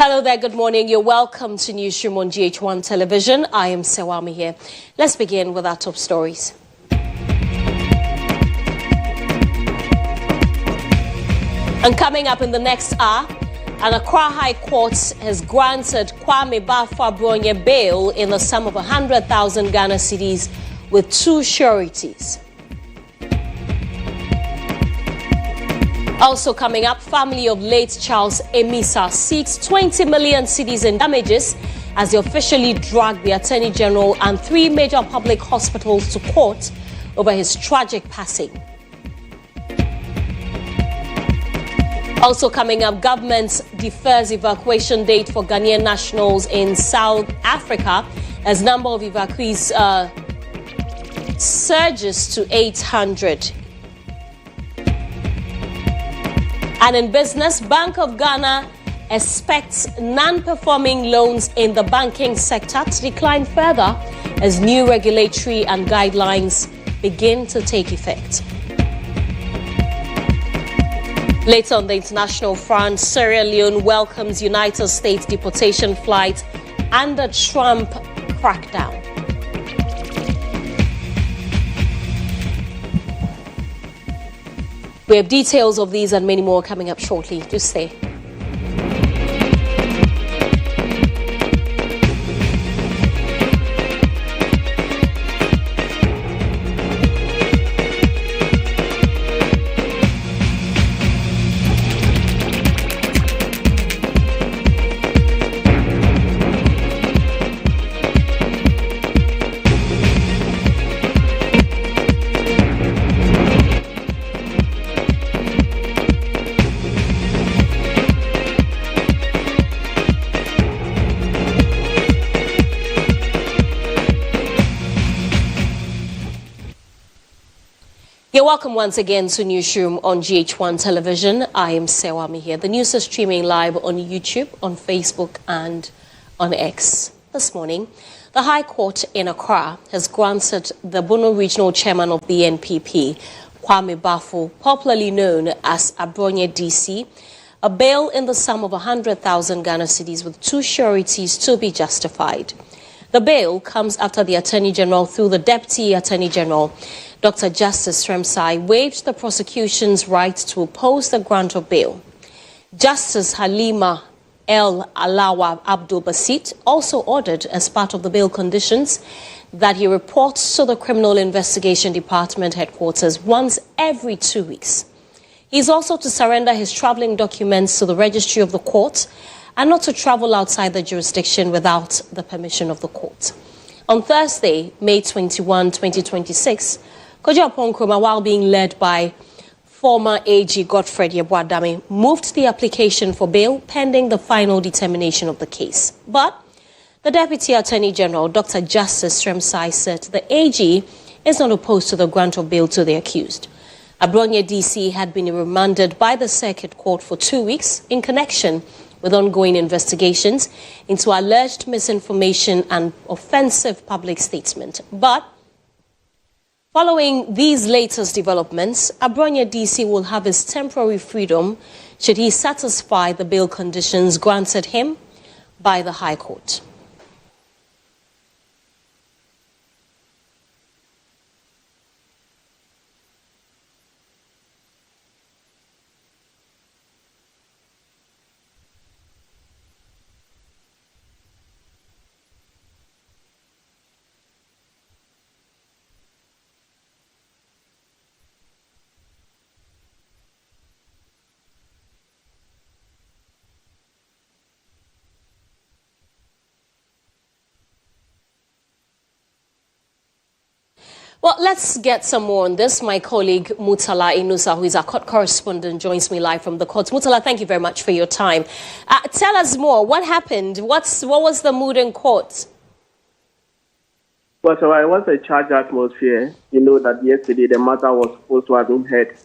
Hello there, good morning. You're welcome to Newsroom on GH1 Television. I am Serwaa Amihere. Let's begin with our top stories. And coming up in the next hour, an Accra High Court has granted Kwame Bafo bail in the sum of 100,000 Ghana cedis with 2 sureties. Also coming up, family of late Charles Emisa seeks 20 million cedis in damages as they officially drag the Attorney General and 3 major public hospitals to court over his tragic passing. Also coming up, government defers evacuation date for Ghanaian nationals in South Africa as number of evacuees surges to 800. And in business, Bank of Ghana expects non-performing loans in the banking sector to decline further as new regulatory and guidelines begin to take effect. Later on the international front, Sierra Leone welcomes United States deportation flight under Trump crackdown. We have details of these and many more coming up shortly. Do stay. You're welcome once again to Newsroom on GH1 Television. I am Serwaa Amihere. The news is streaming live on YouTube, on Facebook and on X. This morning, the High Court in Accra has granted the Bono Regional Chairman of the NPP, Kwame Bafo, popularly known as Abronye DC, a bail in the sum of 100,000 Ghana cedis with 2 sureties to be justified. The bail comes after the Attorney General, through the Deputy Attorney General, Dr. Justice Serwaa, waived the prosecution's right to oppose the grant of bail. Justice Halima El Alawa Abdul Basit also ordered, as part of the bail conditions, that he reports to the Criminal Investigation Department headquarters once every 2 weeks. He is also to surrender his traveling documents to the registry of the court and not to travel outside the jurisdiction without the permission of the court. On Thursday, May 21, 2026, Kojo Nkrumah, while being led by former AG Godfred Yeboadame, moved the application for bail pending the final determination of the case. But the Deputy Attorney General, Dr. Justice Serwaa, said the AG is not opposed to the grant of bail to the accused. Abronye DC had been remanded by the Circuit Court for 2 weeks in connection with ongoing investigations into alleged misinformation and offensive public statement. But following these latest developments, Abronye DC will have his temporary freedom should he satisfy the bail conditions granted him by the High Court. Well, let's get some more on this. My colleague Mutala Inusa, who is our court correspondent, joins me live from the court. Mutala, thank you very much for your time. Tell us more. What happened? What was the mood in court? Well, so it was a charged atmosphere. You know that yesterday the matter was supposed to have been heard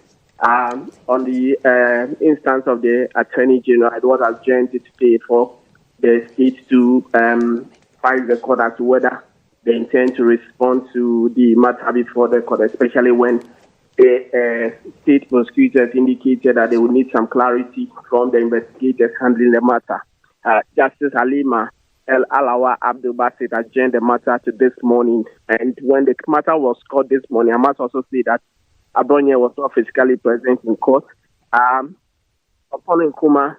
on the instance of the Attorney General. It was adjourned today for the state to file the court as to whether they intend to respond to the matter before the court, especially when the state prosecutors indicated that they would need some clarity from the investigators handling the matter. Justice Halima El Alawa Abdul Basit adjourned the matter to this morning. And when the matter was called this morning, I must also say that Abronye was not physically present in court. Upon Nkrumah,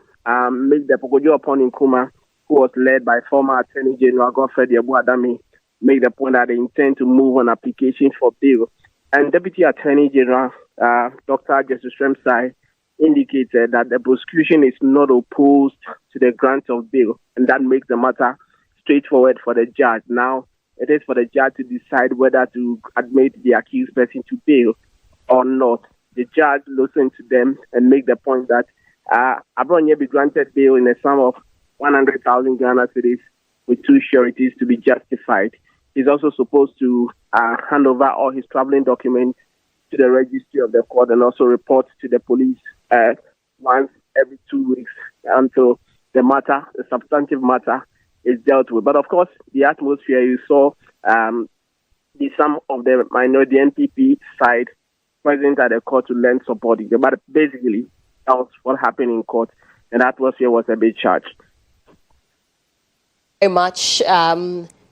make the Pogojo upon Nkrumah, who was led by former Attorney General Godfrey Adami, make the point that they intend to move on application for bail. And Deputy Attorney General Dr. Jesus Remsai indicated that the prosecution is not opposed to the grant of bail, and that makes the matter straightforward for the judge. Now, it is for the judge to decide whether to admit the accused person to bail or not. The judge listened to them and make the point that Abronye be granted bail in a sum of 100,000 Ghana cedis with two sureties to be justified. He's also supposed to hand over all his traveling documents to the registry of the court and also report to the police once every 2 weeks until the substantive matter, is dealt with. But of course, the atmosphere, you saw some of the minority NPP side present at the court to lend support. But basically, that was what happened in court, and the atmosphere was a bit charged. Very much.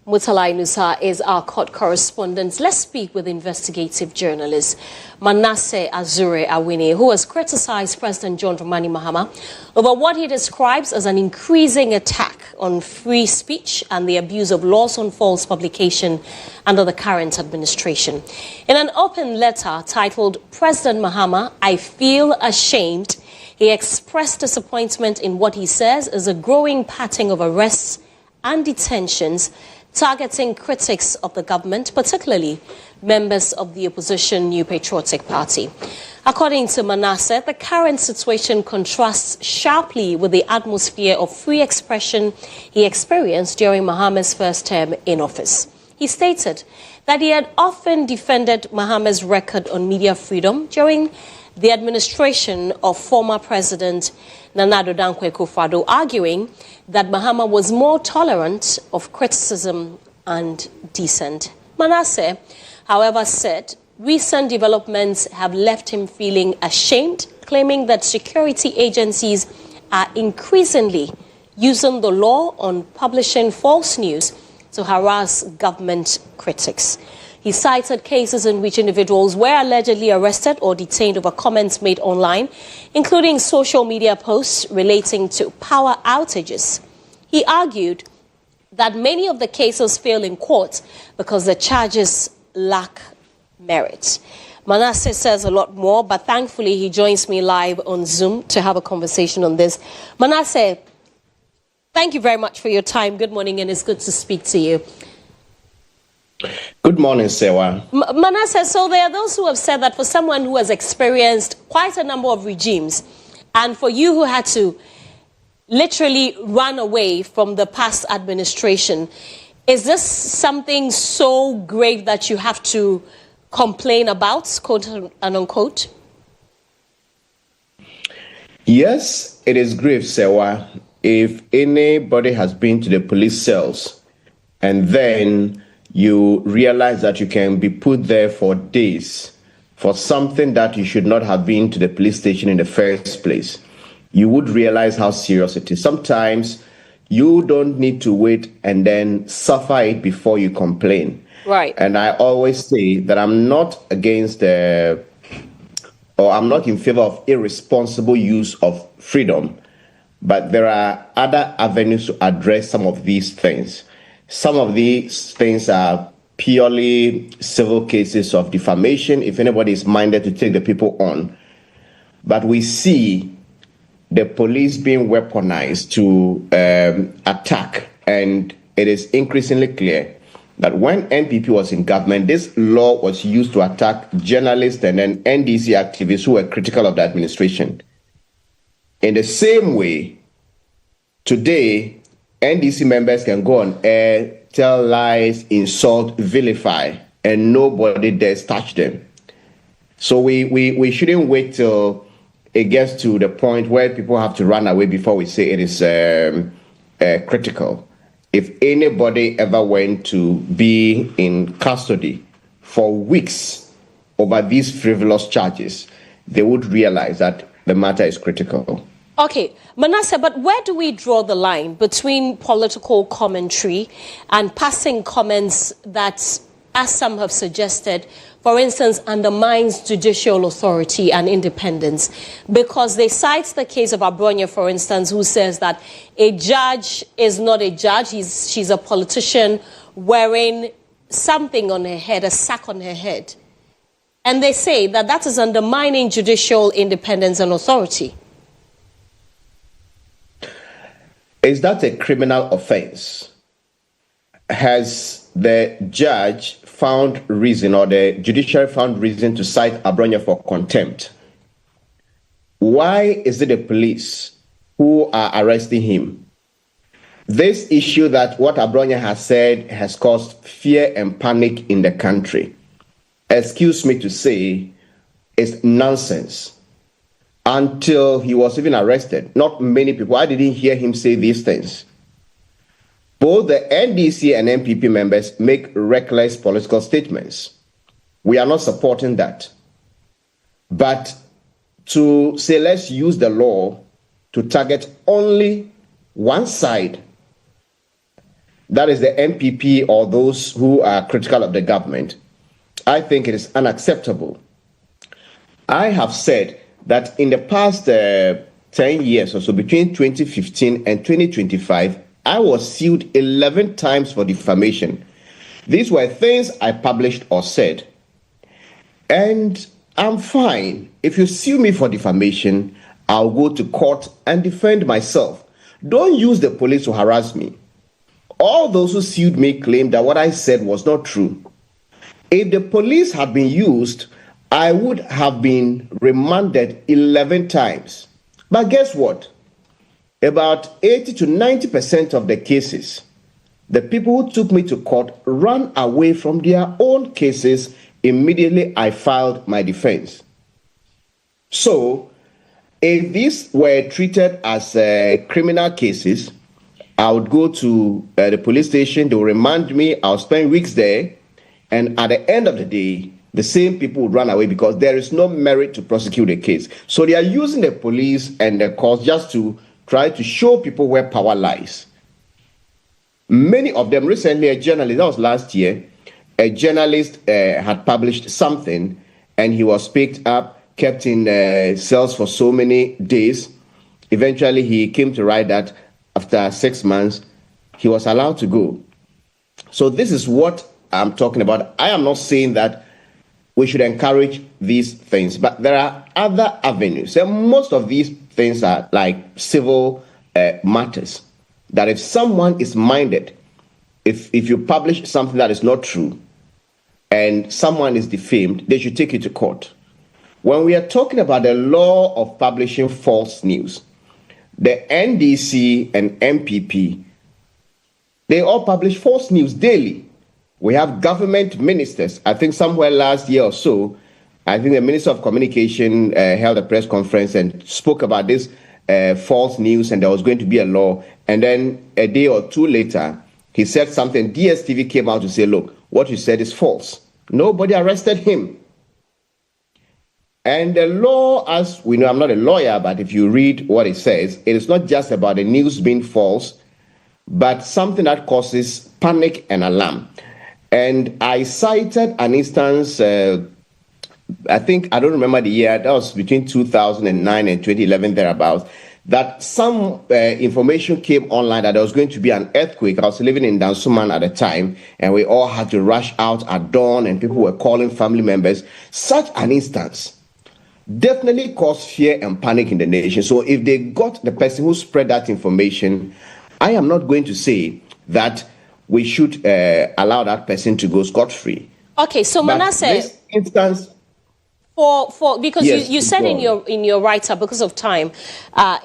Mutala Inusa is our court correspondent. Let's speak with investigative journalist Manasseh Azure Awini, who has criticized President John Dramani Mahama over what he describes as an increasing attack on free speech and the abuse of laws on false publication under the current administration. In an open letter titled President Mahama, I Feel Ashamed, he expressed disappointment in what he says is a growing pattern of arrests and detentions targeting critics of the government, particularly members of the opposition New Patriotic Party. According to Manasseh, the current situation contrasts sharply with the atmosphere of free expression he experienced during Mahama's first term in office. He stated that he had often defended Mahama's record on media freedom during the administration of former President Nana Addo Dankwa Akufo-Addo, arguing that Mahama was more tolerant of criticism and dissent. Manasseh, however, said recent developments have left him feeling ashamed, claiming that security agencies are increasingly using the law on publishing false news to harass government critics. He cited cases in which individuals were allegedly arrested or detained over comments made online, including social media posts relating to power outages. He argued that many of the cases fail in court because the charges lack merit. Manasseh says a lot more, but thankfully he joins me live on Zoom to have a conversation on this. Manasseh, thank you very much for your time. Good morning, and it's good to speak to you. Good morning, Serwaa. Manasseh, so there are those who have said that for someone who has experienced quite a number of regimes, and for you who had to literally run away from the past administration, is this something so grave that you have to complain about, quote and unquote? Yes, it is grave, Serwaa. If anybody has been to the police cells and then you realize that you can be put there for days for something that you should not have been to the police station in the first place, you would realize how serious it is. Sometimes you don't need to wait and then suffer it before you complain. Right. And I always say that I'm not against I'm not in favor of irresponsible use of freedom, but there are other avenues to address some of these things. Some of these things are purely civil cases of defamation, if anybody is minded to take the people on. But we see the police being weaponized to attack, and it is increasingly clear that when NPP was in government, this law was used to attack journalists and then NDC activists who were critical of the administration. In the same way, today, NDC members can go on air, tell lies, insult, vilify, and nobody dares touch them. So we shouldn't wait till it gets to the point where people have to run away before we say it is critical. If anybody ever went to be in custody for weeks over these frivolous charges, they would realize that the matter is critical. Okay, Manasseh, but where do we draw the line between political commentary and passing comments that, as some have suggested, for instance, undermines judicial authority and independence? Because they cite the case of Abronya, for instance, who says that a judge is not a judge. She's a politician wearing something on her head, a sack on her head. And they say that that is undermining judicial independence and authority. Is that a criminal offense? Has the judge found reason, or the judiciary found reason, to cite Abronya for contempt? Why is it the police who are arresting him? This issue that what Abronya has said has caused fear and panic in the country, excuse me to say, is nonsense. Until he was even arrested, not many people, I didn't hear him say these things. Both the NDC and MPP members make reckless political statements. We are not supporting that. But to say, let's use the law to target only one side, that is the MPP or those who are critical of the government, I think it is unacceptable. I have said that in the past 10 years or so, between 2015 and 2025, I was sued 11 times for defamation. These were things I published or said. And I'm fine. If you sue me for defamation, I'll go to court and defend myself. Don't use the police to harass me. All those who sued me claimed that what I said was not true. If the police had been used, I would have been remanded 11 times. But guess what? About 80 to 90% of the cases, the people who took me to court ran away from their own cases immediately I filed my defense. So, if these were treated as criminal cases, I would go to the police station, they will remand me, I'll spend weeks there, and at the end of the day, the same people would run away because there is no merit to prosecute a case. So they are using the police and the courts just to try to show people where power lies. Many of them, recently, a journalist, that was last year, a journalist had published something and he was picked up, kept in cells for so many days. Eventually, he came to write that after 6 months, he was allowed to go. So this is what I'm talking about. I am not saying that we should encourage these things, but there are other avenues. And most of these things are like civil matters, that if someone is minded, if you publish something that is not true and someone is defamed, they should take it to court. When we are talking about the law of publishing false news, the NDC and MPP, they all publish false news daily. We have government ministers. I think somewhere last year or so, I think the Minister of Communication held a press conference and spoke about this false news, and there was going to be a law. And then a day or two later, he said something. DSTV came out to say, look, what you said is false. Nobody arrested him. And the law, as we know, I'm not a lawyer, but if you read what it says, it is not just about the news being false, but something that causes panic and alarm. And I cited an instance, I think, I don't remember the year, that was between 2009 and 2011, thereabouts, that some information came online that there was going to be an earthquake. I was living in Dansuman at the time, and we all had to rush out at dawn, and people were calling family members. Such an instance definitely caused fear and panic in the nation. So if they got the person who spread that information, I am not going to say that we should allow that person to go scot-free. Okay, so Manasseh, this instance, because yes, you said in your write-up, because of time,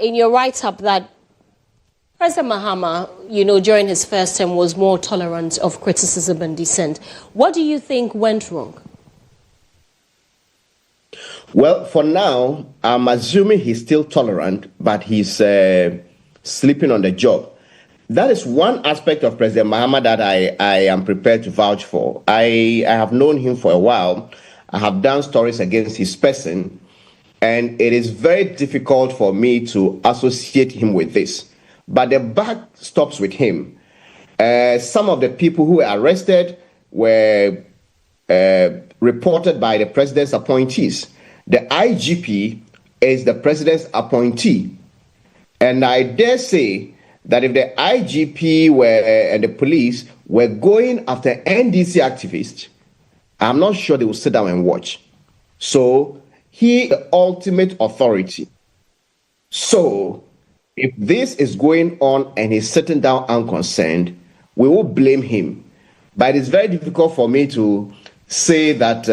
in your write-up that President Mahama, during his first term was more tolerant of criticism and dissent. What do you think went wrong? Well, for now, I'm assuming he's still tolerant, but he's sleeping on the job. That is one aspect of President Mahama that I am prepared to vouch for. I have known him for a while. I have done stories against his person. And it is very difficult for me to associate him with this. But the buck stops with him. Some of the people who were arrested were reported by the president's appointees. The IGP is the president's appointee. And I dare say that if the IGP and the police were going after NDC activists, I'm not sure they will sit down and watch. So he is the ultimate authority. So if this is going on and he's sitting down unconcerned, we will blame him. But it's very difficult for me to say that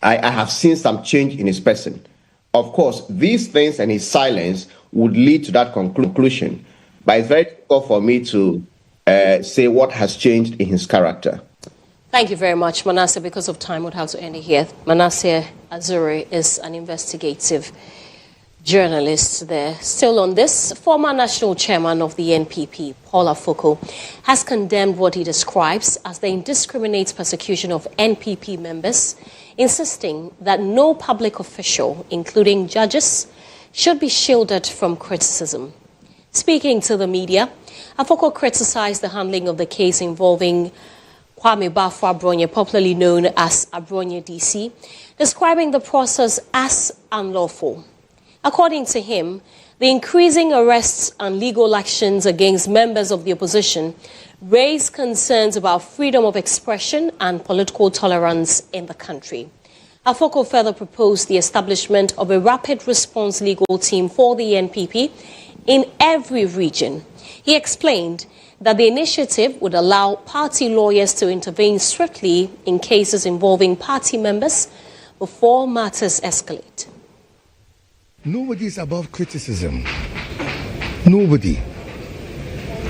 I have seen some change in his person. Of course, these things and his silence would lead to that conclusion. But it's very difficult for me to say what has changed in his character. Thank you very much, Manasseh. Because of time, we'll have to end it here. Manasseh Azure is an investigative journalist there. Still on this, former national chairman of the NPP, Paul Afoko, has condemned what he describes as the indiscriminate persecution of NPP members, insisting that no public official, including judges, should be shielded from criticism. Speaking to the media, Afoko criticized the handling of the case involving Kwame Bafo Abronye, popularly known as Abronye DC, describing the process as unlawful. According to him, the increasing arrests and legal actions against members of the opposition raise concerns about freedom of expression and political tolerance in the country. Afoko further proposed the establishment of a rapid response legal team for the NPP in every region. He explained that the initiative would allow party lawyers to intervene swiftly in cases involving party members before matters escalate. Nobody is above criticism. Nobody.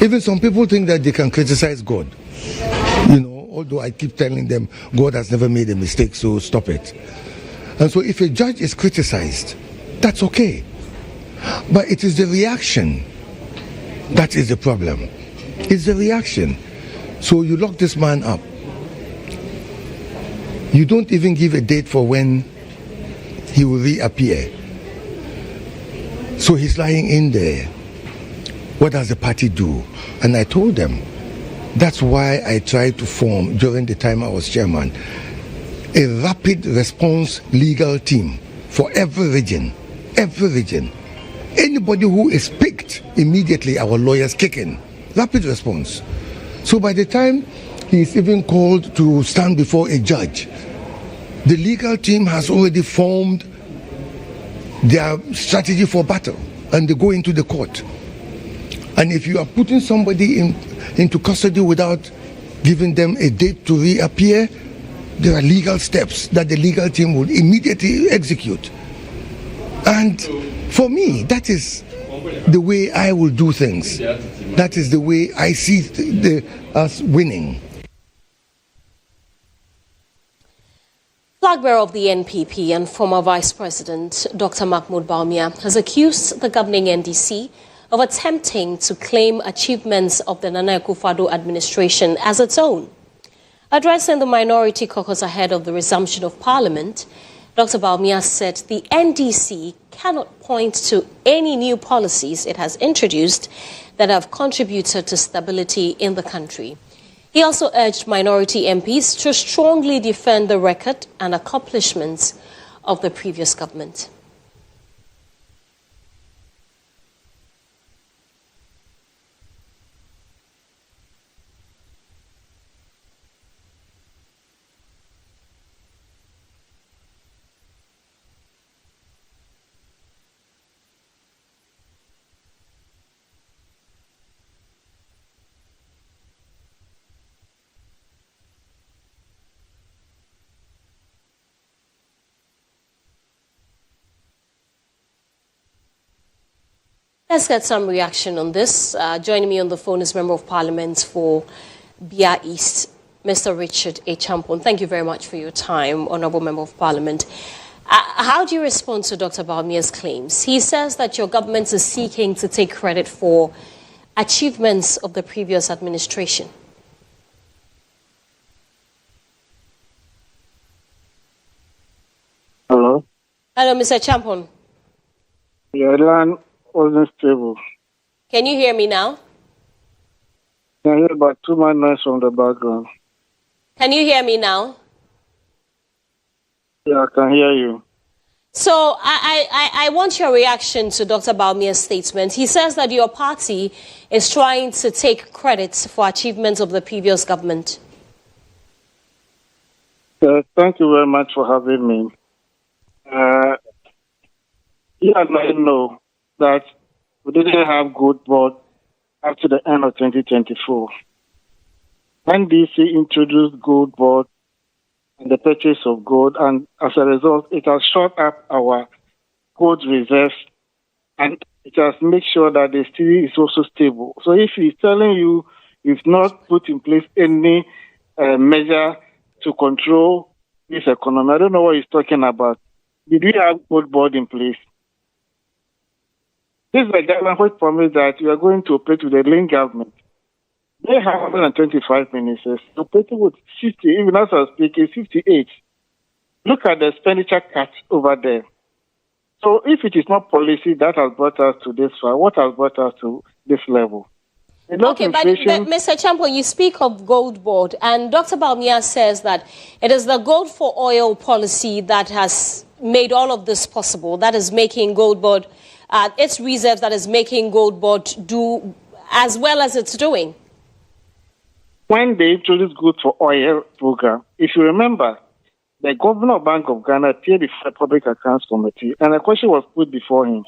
Even some people think that they can criticize God. You know, although I keep telling them God has never made a mistake, so stop it. And so if a judge is criticized, that's okay. But it is the reaction that is the problem. It's the reaction. So you lock this man up. You don't even give a date for when he will reappear. So he's lying in there. What does the party do? And I told them, that's why I tried to form, during the time I was chairman, a rapid response legal team for every region. Every region. Anybody who is picked, immediately our lawyers kick in. Rapid response. So by the time he is even called to stand before a judge, the legal team has already formed their strategy for battle, and they go into the court. And if you are putting somebody into custody without giving them a date to reappear, there are legal steps that the legal team will immediately execute. And for me, that is the way I will do things. That is the way I see us winning. Flag bearer of the NPP and former Vice President Dr. Mahmoud Bawumia has accused the governing NDC of attempting to claim achievements of the Nana Akufo-Addo administration as its own. Addressing the minority caucus ahead of the resumption of Parliament, Dr. Bawumia said the NDC cannot point to any new policies it has introduced that have contributed to stability in the country. He also urged minority MPs to strongly defend the record and accomplishments of the previous government. Let's get some reaction on this. Joining me on the phone is Member of Parliament for Bia East, Mr. Richard A. Champon. Thank you very much for your time, Honourable Member of Parliament. How do you respond to Dr. Bawumia's claims? He says that your government is seeking to take credit for achievements of the previous administration. Hello? Hello, Mr. Champon. Your line wasn't stable. Can you hear me now? I hear about too much noise from the background. Can you hear me now? Yeah, I can hear you. So I want your reaction to Dr. Bawumia's statement. He says that your party is trying to take credit for achievements of the previous government. Thank you very much for having me. You and I know that we didn't have gold board up to the end of 2024. NDC introduced gold board and the purchase of gold, and as a result, it has shot up our gold reserves, and it has made sure that the city is also stable. So if he's telling you you've not put in place any measure to control this economy, I don't know what he's talking about. Did we have gold board in place? This is the government which promised that we are going to operate with the lean government. They have 125 ministers, operating with 50, even as I speak, 58. Look at the expenditure cuts over there. So if it is not policy that has brought us to this far, what has brought us to this level? Okay, but Mr. Champo, you speak of gold board, and Dr. Bawumia says that it is the gold for oil policy that has made all of this possible, that is making gold board, its reserves, that is making gold board do as well as it's doing. When they introduced Good for Oil program, if you remember, the Governor of Bank of Ghana appeared before the Public Accounts Committee, and a question was put before him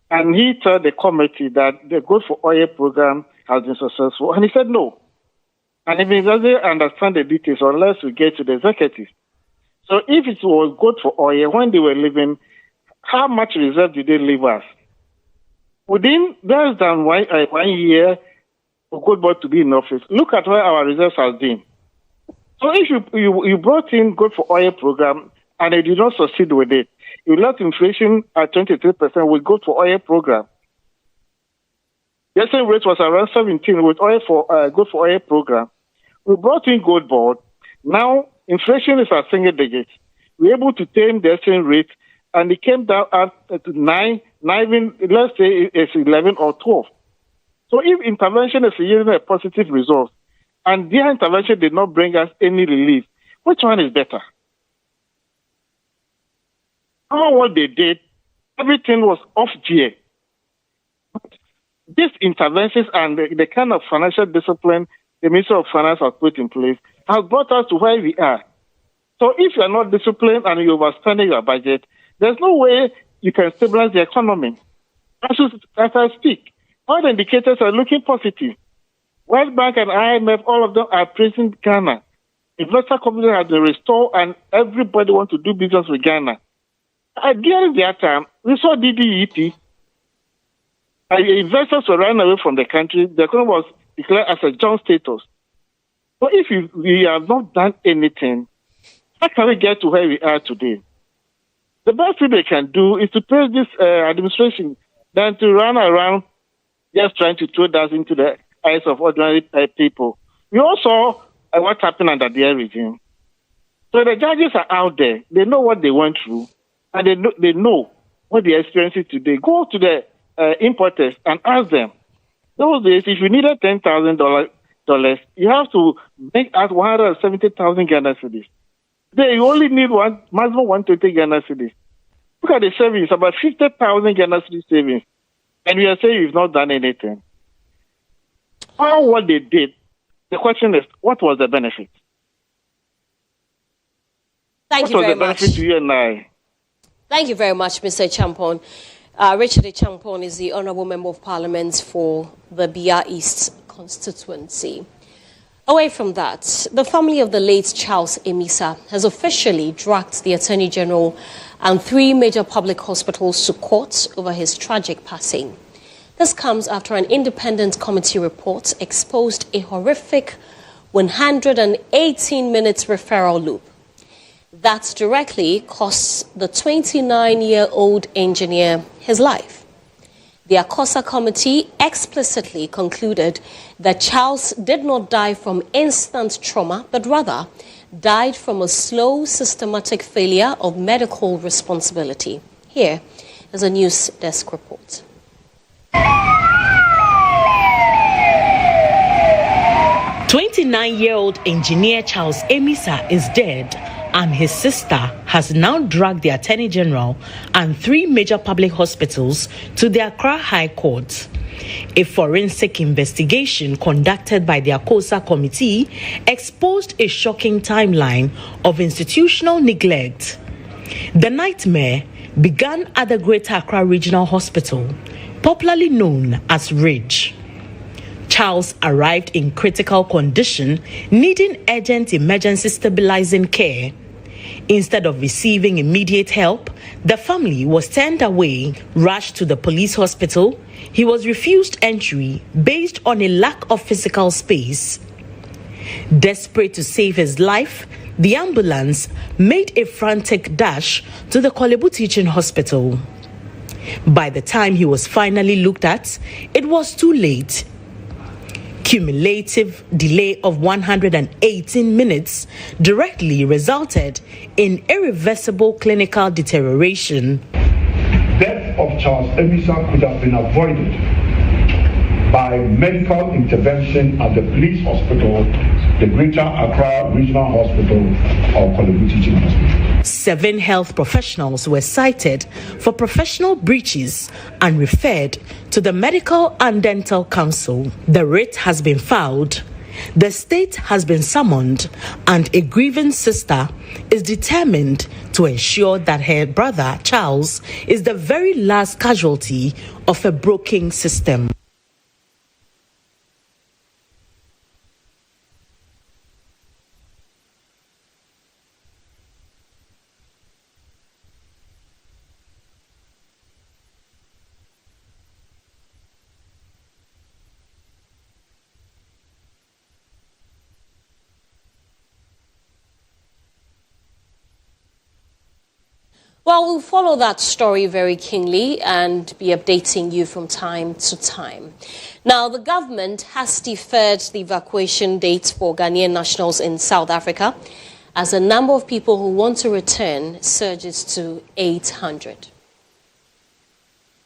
and he told the committee that the Good for Oil program has been successful, and he said no. And if he doesn't understand the details unless we get to the executive. So if it was good for oil, when they were leaving, how much reserve did they leave us? Within less than 1 year, for Gold Board to be in office, look at where our reserves have been. So if you brought in Good for Oil program and they did not succeed with it, you left inflation at 23% with Good for Oil program. The same rate was around 17 with Good for Oil program. We brought in Gold Board. Now inflation is at single digits. We were able to tame the same rate, and it came down to 9, even let's say it's 11 or 12. So if intervention is yielding a positive result, and their intervention did not bring us any relief, which one is better? All what they did, everything was off gear. These interventions and the kind of financial discipline the Minister of Finance has put in place has brought us to where we are. So if you are not disciplined and you're overspending your budget, there's no way you can stabilize the economy. As I speak, all the indicators are looking positive. World Bank and IMF, all of them are praising Ghana. Investor confidence has been restored, and everybody wants to do business with Ghana. During that time, we saw DDEP. Investors were running away from the country. The economy was declared as a junk status. So if we have not done anything, how can we get to where we are today? The best thing they can do is to praise this administration than to run around just trying to throw that into the eyes of ordinary people. We also saw what happened under their regime. So the judges are out there. They know what they went through, and they know what they're experiencing today. Go to the importers and ask them. Those days, if you needed $10,000, you have to make out 170,000 Ghana cedis. Today, you only need maximum 120 Ghana cedis. Look at the savings, about 50,000 Ghana cedis savings. And we are saying you've not done anything. All what they did, the question is, what was the benefit? Thank you very much. What was the benefit to you and I? Thank you very much, Mr. Champon. Richard Champon is the Honourable Member of Parliament for the Bia East constituency. Away from that, the family of the late Charles Emisa has officially dragged the Attorney General and 3 major public hospitals to court over his tragic passing. This comes after an independent committee report exposed a horrific 118-minute referral loop that directly costs the 29-year-old engineer his life. The ACOSA committee explicitly concluded that Charles did not die from instant trauma, but rather died from a slow, systematic failure of medical responsibility. Here is a news desk report. 29-year-old engineer Charles Amihere is dead, and his sister has now dragged the Attorney General and 3 major public hospitals to the Accra High Court. A forensic investigation conducted by the ACOSA committee exposed a shocking timeline of institutional neglect. The nightmare began at the Greater Accra Regional Hospital, popularly known as RIDGE. Charles arrived in critical condition, needing urgent emergency stabilizing care. Instead of receiving immediate help, the family was turned away. Rushed to the police hospital, he was refused entry based on a lack of physical space. Desperate to save his life, the ambulance made a frantic dash to the Kolebu Teaching Hospital. By the time he was finally looked at, it was too late. Cumulative delay of 118 minutes directly resulted in irreversible clinical deterioration. Death of Charles Amihere could have been avoided by medical intervention at the police hospital, the Greater Accra Regional Hospital, or Kolebu Teaching Hospital. 7 health professionals were cited for professional breaches and referred to the Medical and Dental Council. The writ has been filed. The state has been summoned, and a grieving sister is determined to ensure that her brother, Charles, is the very last casualty of a broken system. Well, we'll follow that story very keenly and be updating you from time to time. Now, the government has deferred the evacuation dates for Ghanaian nationals in South Africa as the number of people who want to return surges to 800.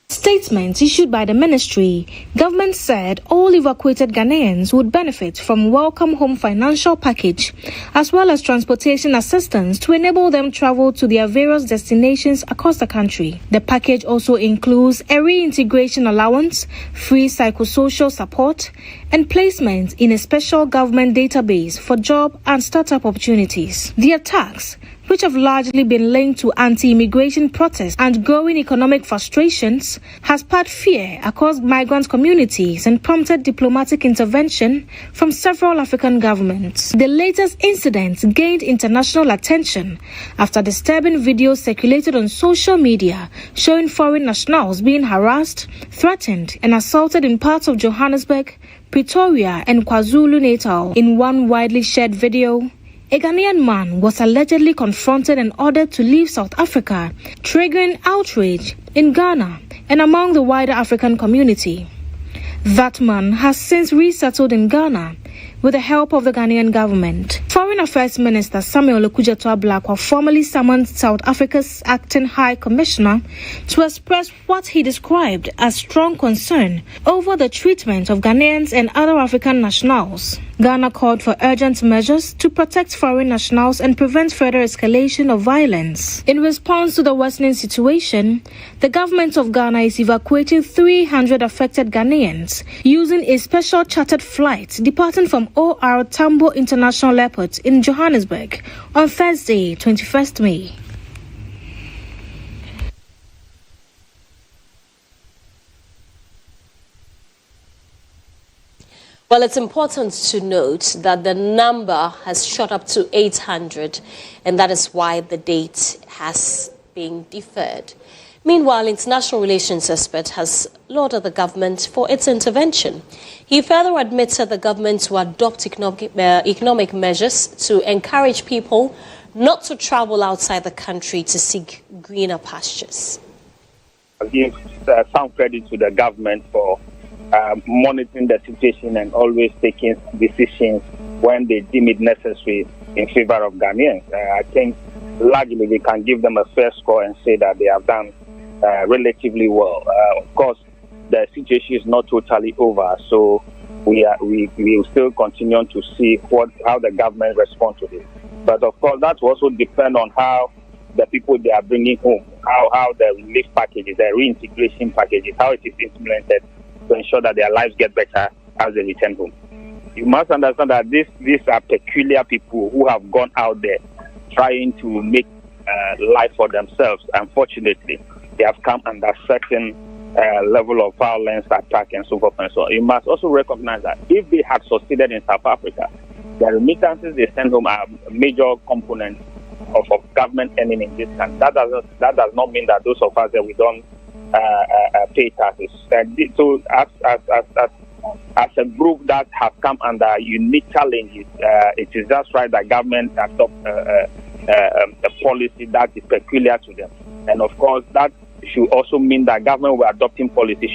Statement issued by the ministry, government said all evacuated Ghanaians would benefit from Welcome Home financial package as well as transportation assistance to enable them travel to their various destinations across the country. The package also includes a reintegration allowance, free psychosocial support, and placement in a special government database for job and startup opportunities. The attacks, which have largely been linked to anti-immigration protests and growing economic frustrations, has sparked fear across migrant communities and prompted diplomatic intervention from several African governments. The latest incident gained international attention after disturbing videos circulated on social media showing foreign nationals being harassed, threatened, and assaulted in parts of Johannesburg, Pretoria, and KwaZulu-Natal. In one widely shared video, a Ghanaian man was allegedly confronted and ordered to leave South Africa, triggering outrage in Ghana and among the wider African community. That man has since resettled in Ghana with the help of the Ghanaian government. Foreign Affairs Minister Samuel Okudzeto-Ablakwa formally summoned South Africa's acting High Commissioner to express what he described as strong concern over the treatment of Ghanaians and other African nationals. Ghana called for urgent measures to protect foreign nationals and prevent further escalation of violence. In response to the worsening situation, the government of Ghana is evacuating 300 affected Ghanaians using a special chartered flight departing from OR Tambo International Airport in Johannesburg on Thursday, 21st May. Well, it's important to note that the number has shot up to 800, and that is why the date has been deferred. Meanwhile, international relations expert has lauded the government for its intervention. He further admitted the government to adopt economic measures to encourage people not to travel outside the country to seek greener pastures. I give some credit to the government for monitoring the situation and always taking decisions when they deem it necessary in favor of Ghanaians. I think largely we can give them a fair score and say that they have done relatively well. Of course, the situation is not totally over, so we will still continue to see how the government responds to this. But of course, that will also depend on how the people they are bringing home, how the relief packages, the reintegration packages, how it is implemented to ensure that their lives get better as they return home. You must understand that these are peculiar people who have gone out there trying to make life for themselves. Unfortunately, they have come under certain level of violence, attack, and so forth and so on. You must also recognize that if they had succeeded in South Africa, the remittances they send home are a major component of government earning in this country. That does not mean that those of us that we don't pay taxes. So as a group that has come under unique challenges, it is just right that government adopt a policy that is peculiar to them. And of course, that should also mean that government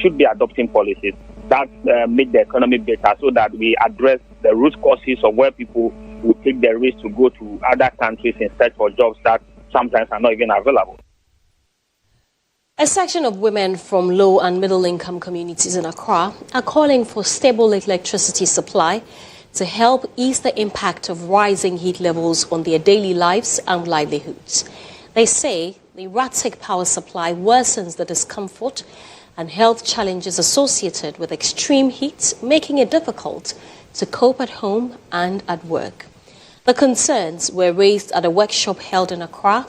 should be adopting policies that make the economy better, so that we address the root causes of where people will take the risk to go to other countries in search for jobs that sometimes are not even available. A section of women from low and middle income communities in Accra are calling for stable electricity supply to help ease the impact of rising heat levels on their daily lives and livelihoods. They say the erratic power supply worsens the discomfort and health challenges associated with extreme heat, making it difficult to cope at home and at work. The concerns were raised at a workshop held in Accra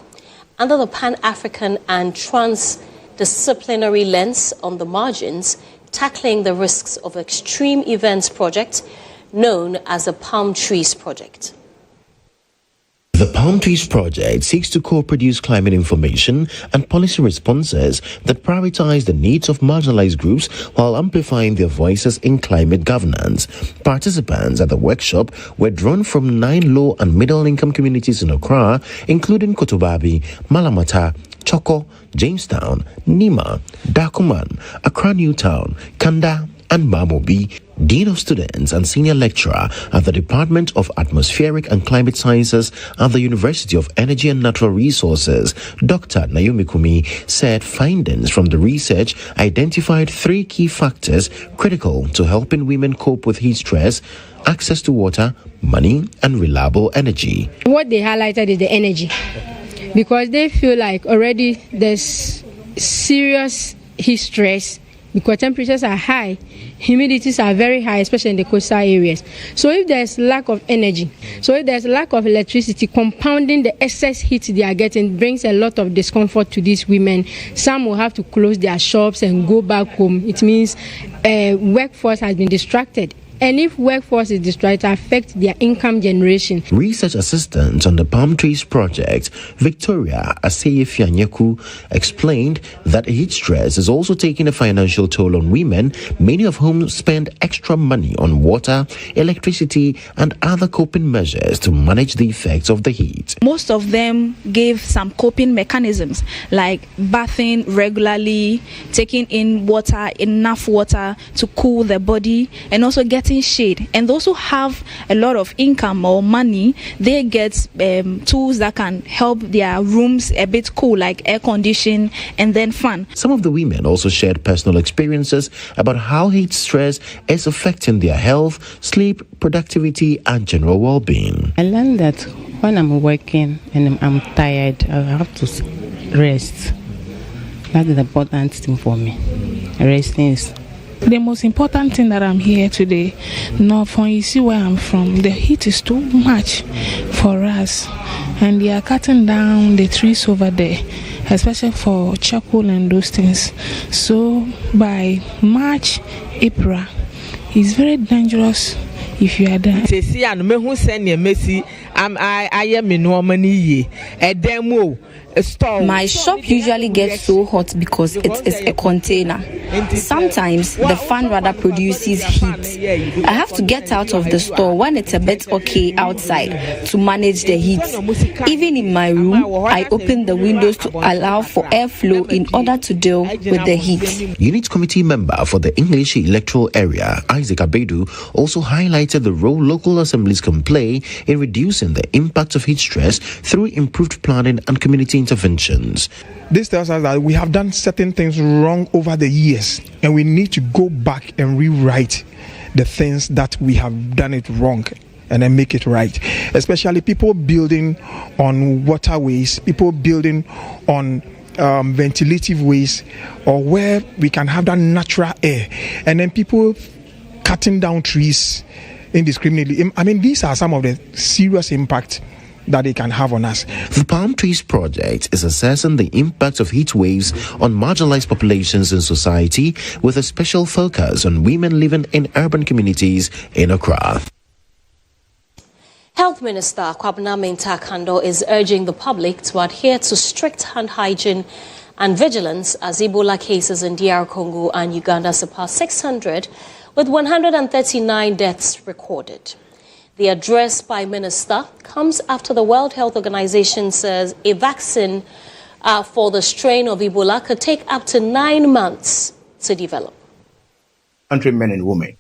under the Pan-African and Transdisciplinary Lens on the Margins, Tackling the Risks of Extreme Events project, known as the Palm Trees Project. The Palm Trees Project seeks to co-produce climate information and policy responses that prioritize the needs of marginalized groups while amplifying their voices in climate governance. Participants at the workshop were drawn from 9 low and middle-income communities in Accra, including Kotobabi, Malamata, Choko, Jamestown, Nima, Dakuman, Accra Newtown, Kanda, and Mamobi, Dean of Students and Senior Lecturer at the Department of Atmospheric and Climate Sciences at the University of Energy and Natural Resources, Dr. Naomi Kumi, said findings from the research identified 3 key factors critical to helping women cope with heat stress: access to water, money, and reliable energy. What they highlighted is the energy, because they feel like already there's serious heat stress because temperatures are high, humidities are very high, especially in the coastal areas. So if there's lack of energy, so if there's lack of electricity, compounding the excess heat they are getting brings a lot of discomfort to these women. Some will have to close their shops and go back home. It means workforce has been distracted. And if workforce is distracted, it affects their income generation. Research assistant on the Palm Trees Project, Victoria Aseye-Fianyeku, explained that heat stress is also taking a financial toll on women, many of whom spend extra money on water, electricity, and other coping measures to manage the effects of the heat. Most of them gave some coping mechanisms like bathing regularly, taking in water, enough water to cool the body, and also getting shade. And those who have a lot of income or money, they get tools that can help their rooms a bit cool, like air condition and then fan. Some of the women also shared personal experiences about how heat stress is affecting their health, sleep, productivity, and general well-being. I learned that when I'm working and I'm tired, I have to rest. That is the important thing for me. Resting is the most important thing that I'm here today. Now, from you see where I'm from, the heat is too much for us, and they are cutting down the trees over there, especially for charcoal and those things. So by March, April, it's very dangerous if you are there. I am in Normani, a demo. My shop usually gets so hot because it is a container. Sometimes the fan rather produces heat. I have to get out of the store when it's a bit okay outside to manage the heat. Even in my room, I open the windows to allow for airflow in order to deal with the heat. Unit Committee member for the English electoral area, Isaac Abedu, also highlighted the role local assemblies can play in reducing the impact of heat stress through improved planning and community interventions. This tells us that we have done certain things wrong over the years, and we need to go back and rewrite the things that we have done it wrong and then make it right. Especially people building on waterways, people building on ventilative ways, or where we can have that natural air, and then people cutting down trees indiscriminately. I mean, these are some of the serious impacts that they can have on us. The Palm Trees Project is assessing the impact of heat waves on marginalized populations in society, with a special focus on women living in urban communities in Accra. Health Minister Kwabena Mintah-Kando is urging the public to adhere to strict hand hygiene and vigilance as Ebola cases in DR Congo and Uganda surpass 600, with 139 deaths recorded. The address by Minister comes after the World Health Organization says a vaccine for the strain of Ebola could take up to 9 months to develop. Countrymen and women,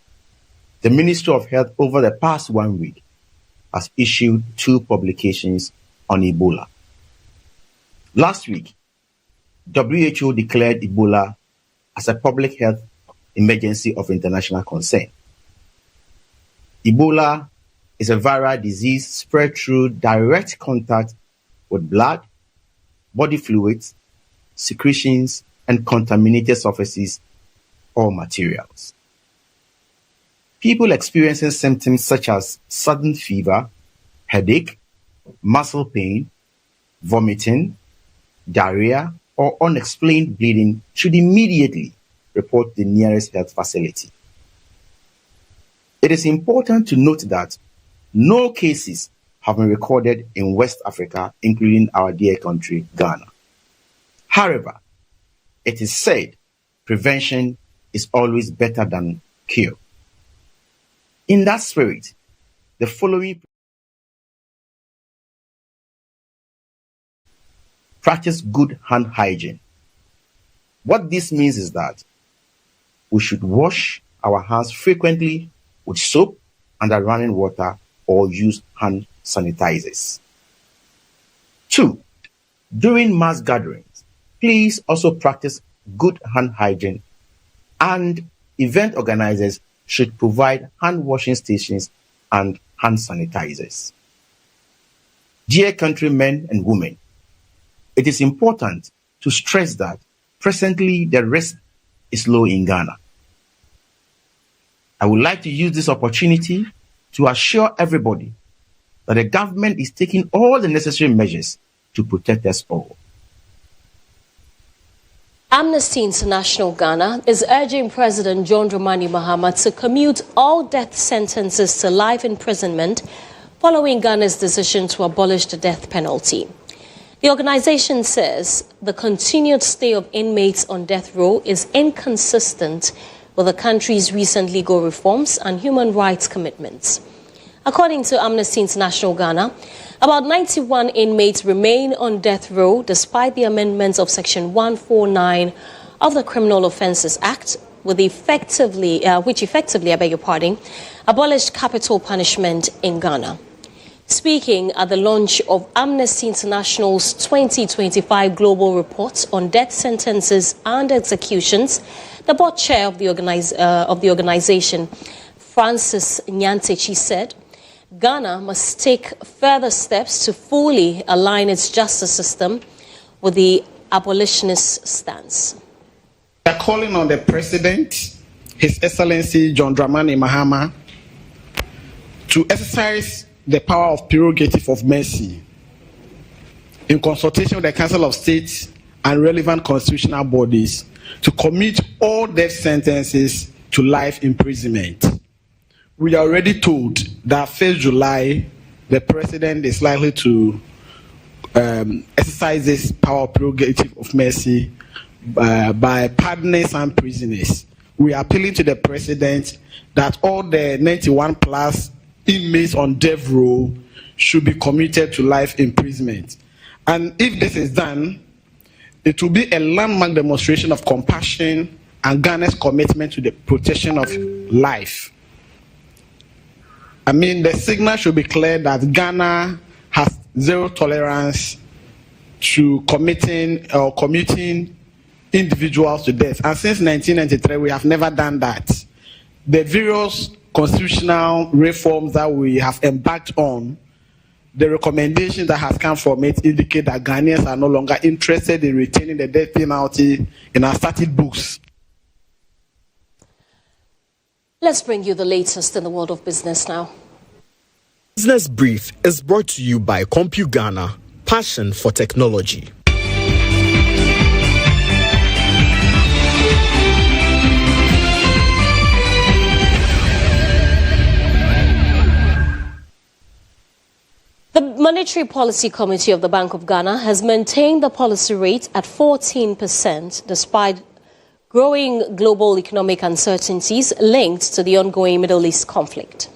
the Ministry of Health over the past 1 week has issued 2 publications on Ebola. Last week, WHO declared Ebola as a public health emergency of international concern. Ebola is a viral disease spread through direct contact with blood, body fluids, secretions, and contaminated surfaces or materials. People experiencing symptoms such as sudden fever, headache, muscle pain, vomiting, diarrhea, or unexplained bleeding should immediately report the nearest health facility. It is important to note that no cases have been recorded in West Africa, including our dear country, Ghana. However, it is said prevention is always better than cure. In that spirit, the following: practice good hand hygiene. What this means is that we should wash our hands frequently with soap under running water or use hand sanitizers. 2. During mass gatherings, please also practice good hand hygiene, and event organizers should provide hand washing stations and hand sanitizers. Dear countrymen and women, it is important to stress that presently the risk is low in Ghana. I would like to use this opportunity to assure everybody that the government is taking all the necessary measures to protect us all. Amnesty International Ghana is urging President John Dramani Mahama to commute all death sentences to life imprisonment following Ghana's decision to abolish the death penalty. The organization says the continued stay of inmates on death row is inconsistent with the country's recent legal reforms and human rights commitments. According to Amnesty International Ghana, about 91 inmates remain on death row despite the amendments of Section 149 of the Criminal Offences Act, which effectively, abolished capital punishment in Ghana. Speaking at the launch of Amnesty International's 2025 Global Report on Death Sentences and Executions, the board chair of the organization, Francis Nyantechi, said Ghana must take further steps to fully align its justice system with the abolitionist stance. We are calling on the President, His Excellency John Dramani Mahama, to exercise the power of prerogative of mercy in consultation with the Council of State and relevant constitutional bodies to commit all death sentences to life imprisonment. We are already told that 1st July, the President is likely to exercise exercise this power prerogative of mercy by pardoning some prisoners. We are appealing to the president that all the 91 plus inmates on death row should be commuted to life imprisonment. And if this is done, it will be a landmark demonstration of compassion and Ghana's commitment to the protection of life. I mean, the signal should be clear that Ghana has zero tolerance to commuting individuals to death. And since 1993, we have never done that. The various constitutional reforms that we have embarked on, the recommendations that has come from it indicate that Ghanaians are no longer interested in retaining the death penalty in our statute books. Let's bring you the latest in the world of business now. Business Brief is brought to you by CompuGhana, passion for technology. The Monetary Policy Committee of the Bank of Ghana has maintained the policy rate at 14% despite growing global economic uncertainties linked to the ongoing Middle East conflict.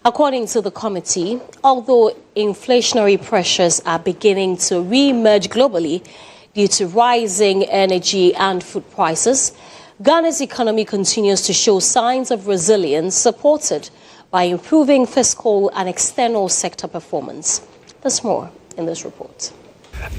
According to the committee, although inflationary pressures are beginning to re-emerge globally due to rising energy and food prices, Ghana's economy continues to show signs of resilience supported by improving fiscal and external sector performance. There's more in this report.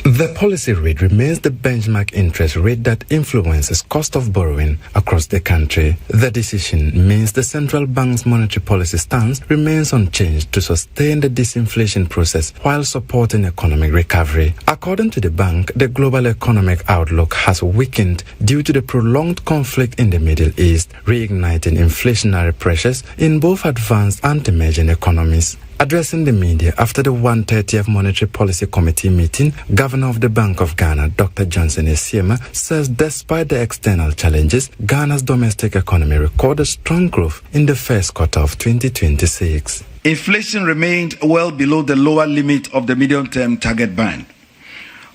The policy rate remains the benchmark interest rate that influences cost of borrowing across the country. The decision means the central bank's monetary policy stance remains unchanged to sustain the disinflation process while supporting economic recovery. According to the bank, the global economic outlook has weakened due to the prolonged conflict in the Middle East, reigniting inflationary pressures in both advanced and emerging economies. Addressing the media after the 130th Monetary Policy Committee meeting, Governor of the Bank of Ghana, Dr. Johnson Esiema, says despite the external challenges, Ghana's domestic economy recorded strong growth in the first quarter of 2026. Inflation remained well below the lower limit of the medium-term target band.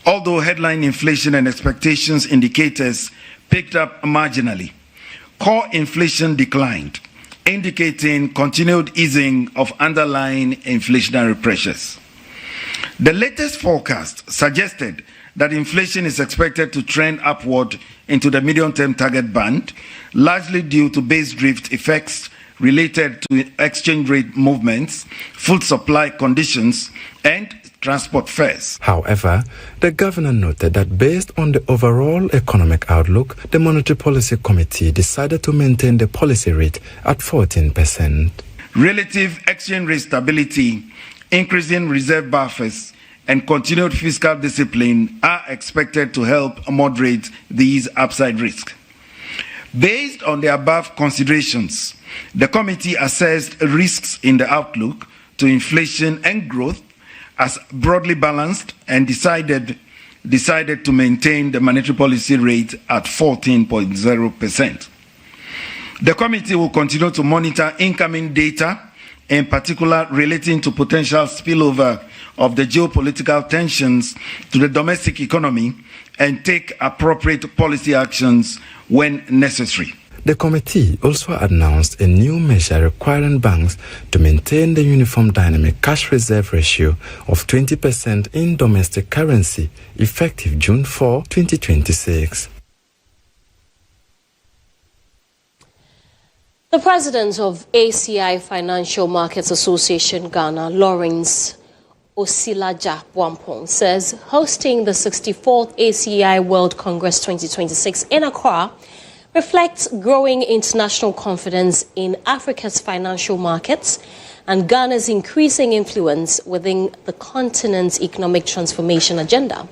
Although headline inflation and expectations indicators picked up marginally, core inflation declined, indicating continued easing of underlying inflationary pressures. The latest forecast suggested that inflation is expected to trend upward into the medium-term target band, largely due to base drift effects related to exchange rate movements, food supply conditions, and transport fares. However, the governor noted that based on the overall economic outlook, the Monetary Policy Committee decided to maintain the policy rate at 14%. Relative exchange rate stability, increasing reserve buffers, and continued fiscal discipline are expected to help moderate these upside risks. Based on the above considerations, the committee assessed risks in the outlook to inflation and growth as broadly balanced and decided to maintain the monetary policy rate at 14.0%. The committee will continue to monitor incoming data, in particular relating to potential spillover of the geopolitical tensions to the domestic economy, and take appropriate policy actions when necessary. The committee also announced a new measure requiring banks to maintain the uniform dynamic cash reserve ratio of 20% in domestic currency effective June 4, 2026. The president of ACI Financial Markets Association Ghana, Lawrence Osilaja Bwampong, says hosting the 64th ACI World Congress 2026 in Accra reflects growing international confidence in Africa's financial markets and Ghana's increasing influence within the continent's economic transformation agenda.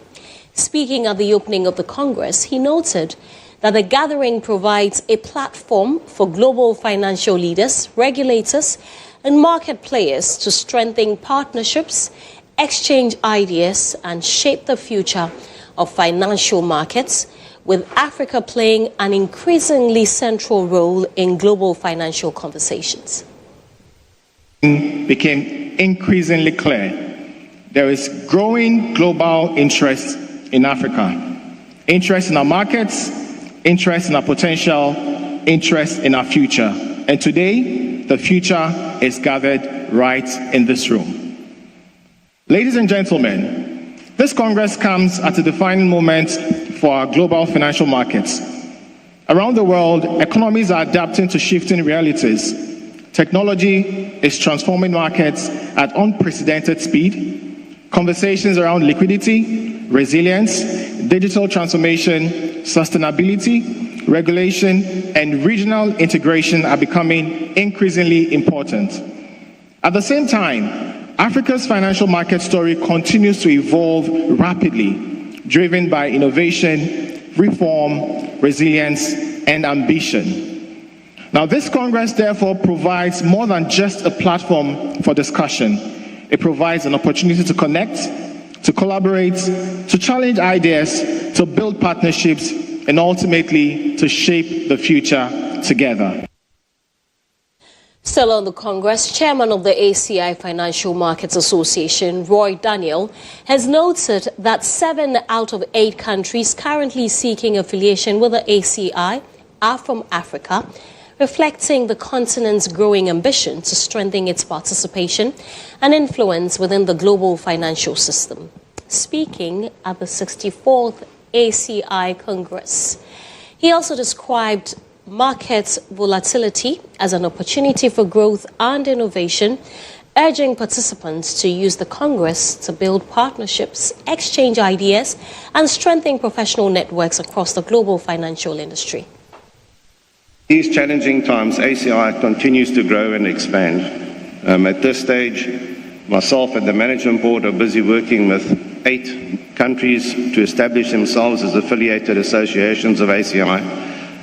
Speaking at the opening of the Congress, he noted that the gathering provides a platform for global financial leaders, regulators, and market players to strengthen partnerships, exchange ideas, and shape the future of financial markets, with Africa playing an increasingly central role in global financial conversations. Became increasingly clear. There is growing global interest in Africa. Interest in our markets, interest in our potential, interest in our future. And today, the future is gathered right in this room. Ladies and gentlemen, this Congress comes at a defining moment for our global financial markets. Around the world, economies are adapting to shifting realities. Technology is transforming markets at unprecedented speed. Conversations around liquidity, resilience, digital transformation, sustainability, regulation, and regional integration are becoming increasingly important. At the same time, Africa's financial market story continues to evolve rapidly, driven by innovation, reform, resilience, and ambition. Now, this Congress, therefore, provides more than just a platform for discussion. It provides an opportunity to connect, to collaborate, to challenge ideas, to build partnerships, and ultimately to shape the future together. Still on the Congress, Chairman of the ACI Financial Markets Association, Roy Daniel, has noted that 7 out of 8 countries currently seeking affiliation with the ACI are from Africa, reflecting the continent's growing ambition to strengthen its participation and influence within the global financial system. Speaking at the 64th ACI Congress, he also described market volatility as an opportunity for growth and innovation, urging participants to use the Congress to build partnerships, exchange ideas, and strengthen professional networks across the global financial industry. These challenging times, ACI continues to grow and expand. At this stage, myself and the management board are busy working with 8 countries to establish themselves as affiliated associations of ACI.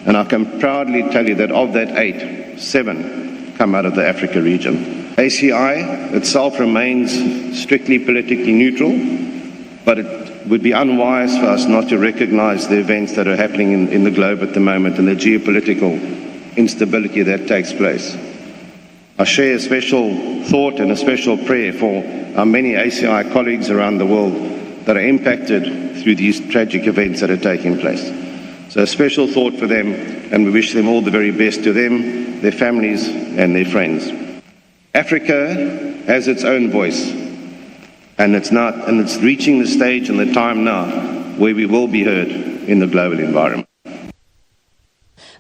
And I can proudly tell you that of that 8, 7 come out of the Africa region. ACI itself remains strictly politically neutral, but it would be unwise for us not to recognize the events that are happening in the globe at the moment and the geopolitical instability that takes place. I share a special thought and a special prayer for our many ACI colleagues around the world that are impacted through these tragic events that are taking place. So a special thought for them, and we wish them all the very best, to them, their families, and their friends. Africa has its own voice, and it's reaching the stage and the time now where we will be heard in the global environment.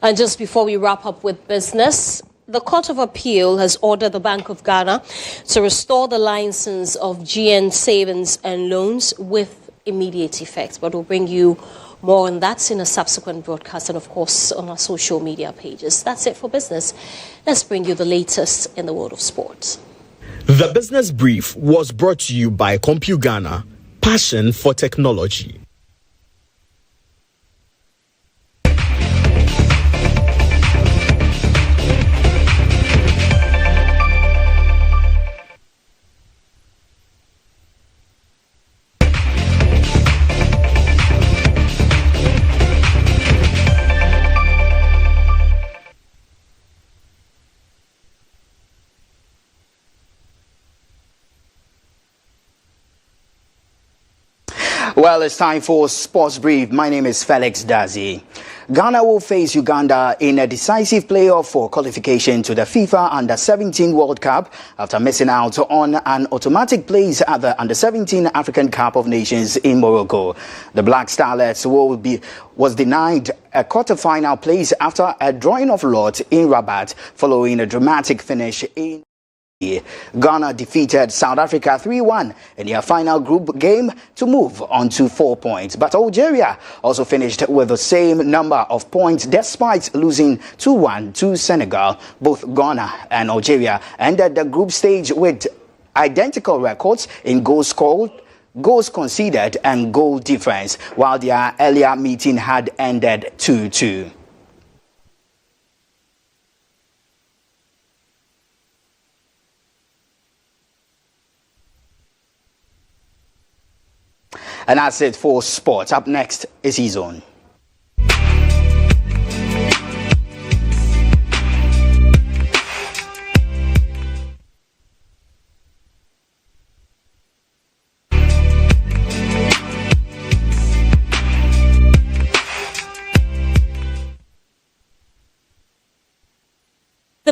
And just before we wrap up with business, the Court of Appeal has ordered the Bank of Ghana to restore the license of GN Savings and Loans with immediate effect. But we'll bring you more on that in a subsequent broadcast and, of course, on our social media pages. That's it for business. Let's bring you the latest in the world of sport. The Business Brief was brought to you by CompuGhana, passion for technology. Well, it's time for Sports Brief. My name is Felix Dazi. Ghana will face Uganda in a decisive playoff for qualification to the FIFA Under-17 World Cup after missing out on an automatic place at the Under-17 African Cup of Nations in Morocco. The Black Starlets was denied a quarter-final place after a drawing of lot in Rabat following a dramatic finish in Ghana defeated South Africa 3-1 in their final group game to move on to 4 points. But Algeria also finished with the same number of points despite losing 2-1 to Senegal. Both Ghana and Algeria ended the group stage with identical records in goals scored, goals conceded and goal difference, while their earlier meeting had ended 2-2. And that's it for sports. Up next is E-Zone.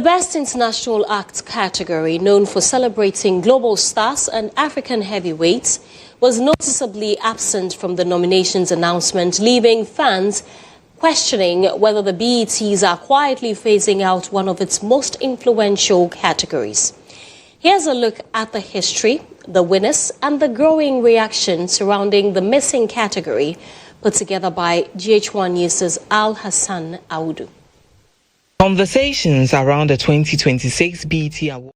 The Best International Act category, known for celebrating global stars and African heavyweights, was noticeably absent from the nominations announcement, leaving fans questioning whether the BETs are quietly phasing out one of its most influential categories. Here's a look at the history, the winners, and the growing reaction surrounding the missing category, put together by GH1 News' Al Hassan Audu. Conversations around the 2026 BET Award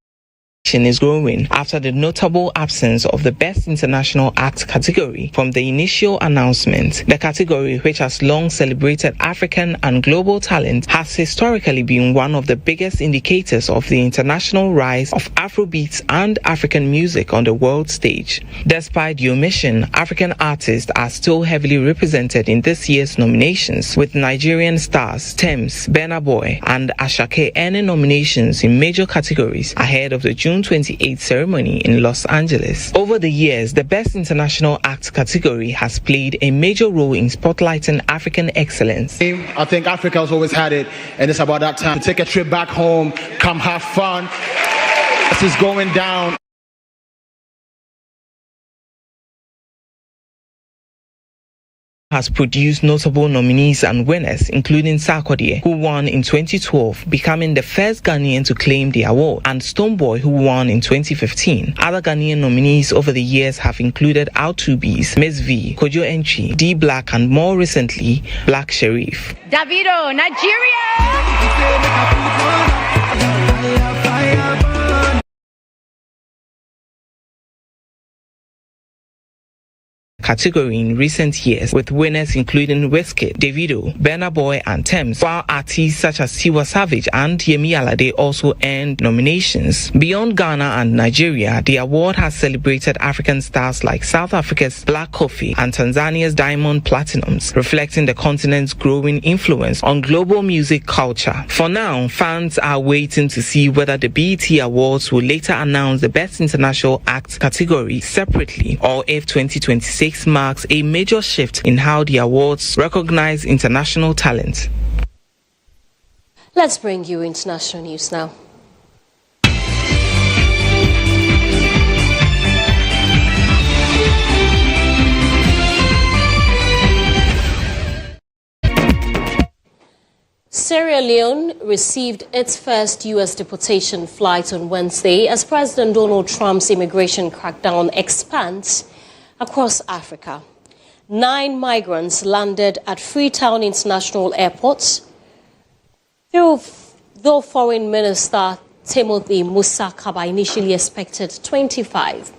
is growing after the notable absence of the Best International Act category from the initial announcement. The category, which has long celebrated African and global talent, has historically been one of the biggest indicators of the international rise of Afrobeats and African music on the world stage. Despite the omission, African artists are still heavily represented in this year's nominations, with Nigerian stars Tems, Burna Boy, and Ashake earning nominations in major categories ahead of the June 28th ceremony in Los Angeles. Over the years, the Best International Act category has played a major role in spotlighting African excellence. I think Africa has always had it, and it's about that time to take a trip back home, come have fun. This is going down. Has produced notable nominees and winners, including Sarkodie, who won in 2012, becoming the first Ghanaian to claim the award, and Stonebwoy, who won in 2015. Other Ghanaian nominees over the years have included Al2Bs, Miss V, Kojo Entry, D Black, and more recently, Black Sherif. Davido, Nigeria! Category in recent years, with winners including Wizkid, Davido, Burna Boy, and Tems, while artists such as Tiwa Savage and Yemi Alade also earned nominations. Beyond Ghana and Nigeria, the award has celebrated African stars like South Africa's Black Coffee and Tanzania's Diamond Platinums, reflecting the continent's growing influence on global music culture. For now, fans are waiting to see whether the BET Awards will later announce the Best International Act category separately, or if 2026 marks a major shift in how the awards recognize international talent. Let's bring you international news now. Sierra Leone received its first U.S. deportation flight on Wednesday as President Donald Trump's immigration crackdown expands across Africa. 9 migrants landed at Freetown International Airport, though Foreign Minister Timothy Musa Kaba initially expected 25.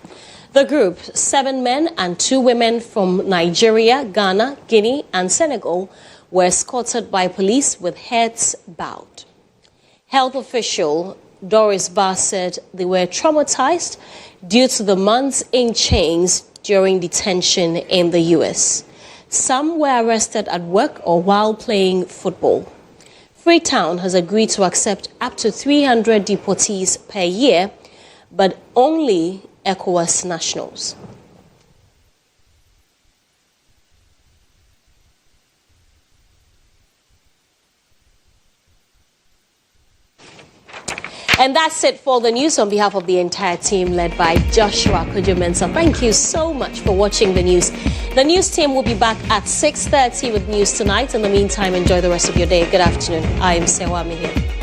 The group, 7 men and 2 women from Nigeria, Ghana, Guinea, and Senegal, were escorted by police with heads bowed. Health official Doris Barr said they were traumatized due to the months in chains during detention in the U.S. Some were arrested at work or while playing football. Freetown has agreed to accept up to 300 deportees per year, but only ECOWAS nationals. And that's it for the news. On behalf of the entire team led by Joshua Kujumensa, thank you so much for watching the news. The news team will be back at 6:30 with News Tonight. In the meantime, enjoy the rest of your day. Good afternoon. I am Serwaa Amihere.